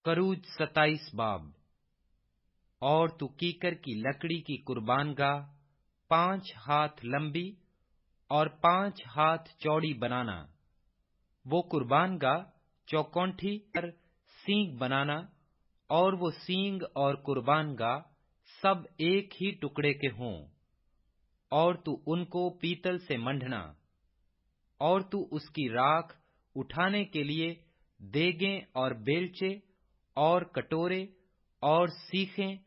करूज 27 बाब। और तू कीकर की लकड़ी की कुर्बानगाह 5 हाथ लंबी और 5 हाथ चौड़ी बनाना। वो कुर्बानगाह चौकोंठी पर सींग बनाना, और वो सींग और कुर्बानगाह सब एक ही टुकड़े के हों। और तू उनको पीतल से मंढना। और तू उसकी राख उठाने के लिए देगें और बेलचे और कटोरे और सीखें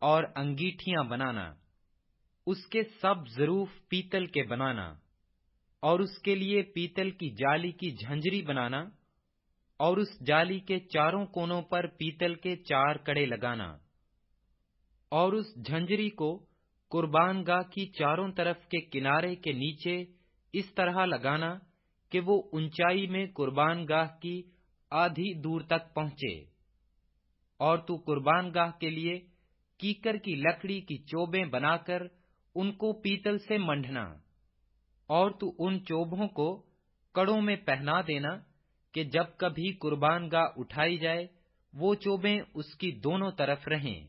और अंगीठियां बनाना। उसके सब ज़रूफ पीतल के बनाना। और उसके लिए पीतल की जाली की झंझरी बनाना, और उस जाली के चारों कोनों पर पीतल के 4 कड़े लगाना। और उस झंझरी को कुर्बानगाह की चारों तरफ के किनारे के नीचे इस तरह लगाना कि वो ऊंचाई में कुर्बानगाह की आधी दूर तक पहुंचे। और तू कुर्बानगाह के लिए कीकर की लकड़ी की चोबें बनाकर उनको पीतल से मंढना। और तू उन चोबों को कड़ों में पहना देना कि जब कभी कुर्बानगाह उठाई जाए वो चोबें उसकी दोनों तरफ रहें।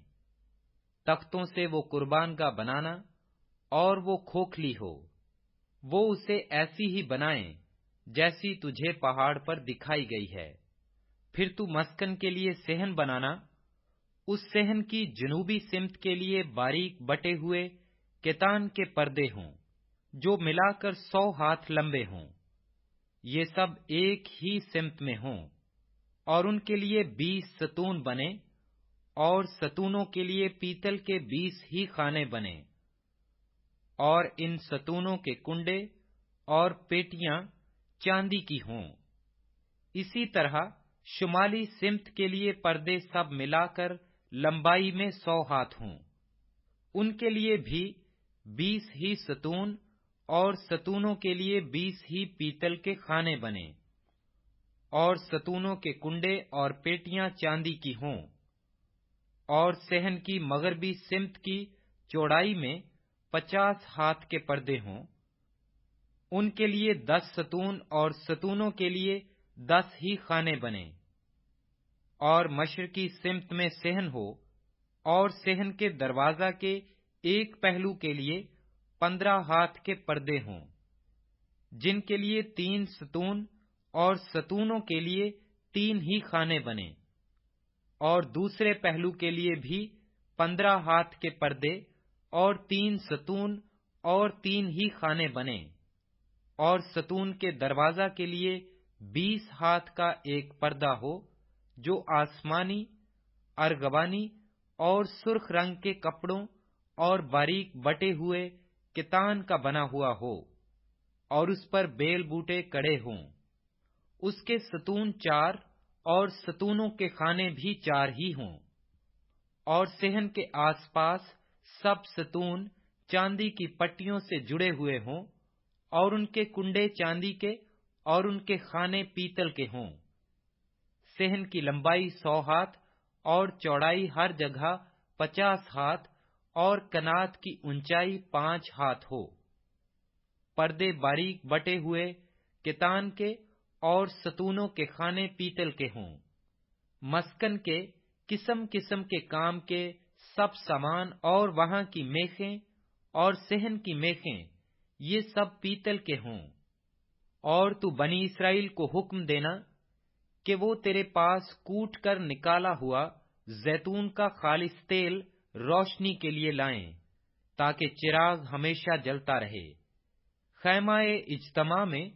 तख्तों से वो कुर्बानगाह बनाना, और वो खोखली हो। वो उसे ऐसी ही बनाएं जैसी तुझे पहाड़ पर दिखाई गई है। फिर तू मस्कन के लिए सेहन बनाना। उस सेहन की जनूबी सिमत के लिए बारीक बटे हुए केतान के पर्दे हों, जो मिलाकर 100 हाथ लंबे हों। ये सब एक ही सिमत में हों। और उनके लिए 20 सतून बने, और सतूनों के लिए पीतल के 20 ही खाने बने। और इन सतूनों के कुंडे और पेटियां चांदी की हों। इसी तरह शुमाली सिमत के लिए पर्दे सब मिलाकर लंबाई में 100 हाथ हों। उनके लिए भी 20 ही सतून, और सतूनों के लिए 20 ही पीतल के खाने बने। और सतूनों के कुंडे और पेटियां चांदी की हों। और सेहन की मगरबी सिमत की चौड़ाई में 50 हाथ के पर्दे हों। उनके लिए 10 सतून, और सतूनों के लिए 10 ही खाने बने। और मशरकी सिमत में सेहन हो, और सेहन के दरवाजा के एक पहलू के लिए 15 हाथ के पर्दे हों, जिनके लिए 3 सतून, और सतूनों के लिए 3 ही खाने बने। और दूसरे पहलू के लिए भी 15 हाथ के पर्दे, और 3 सतून, और 3 ही खाने बने। और सतून के दरवाजा के लिए 20 हाथ का एक पर्दा हो, जो आसमानी, अर्गवानी और सुर्ख रंग के कपड़ों और बारीक बटे हुए कितान का बना हुआ हो, और उस पर बेल बूटे कड़े हों। उसके सतून 4, और सतूनों के खाने भी 4 ही हों। और सेहन के आसपास सब सतून चांदी की पट्टियों से जुड़े हुए हों, और उनके कुंडे चांदी के, और उनके खाने पीतल के हों। सेहन की लंबाई 100 हाथ, और चौड़ाई हर जगह 50 हाथ, और कनात की ऊंचाई 5 हाथ हो। पर्दे बारीक बटे हुए केतान के, और सतूनों के खाने पीतल के हों। मस्कन के किस्म किस्म के काम के सब सामान, और वहां की मेखें, और सेहन की मेखें, ये सब पीतल के हों। और तू बनी इस्राएल को हुक्म देना कि वो तेरे पास कूट कर निकाला हुआ जैतून का खालिस तेल रोशनी के लिए लाएं, ताकि चिराग हमेशा जलता रहे। खैमाए इज्तमा में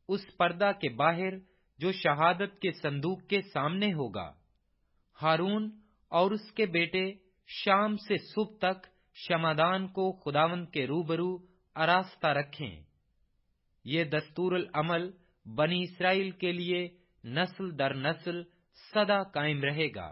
उस पर्दा के बाहर जो शहादत के संदूक के सामने होगा, हारून और उसके बेटे शाम से सुबह तक शमादान को खुदावंद के रूबरू आरास्ता रखें। ये दस्तूरुल अमल बनी इस्राएल के लिए नस्ल दर नस्ल सदा कायम रहेगा।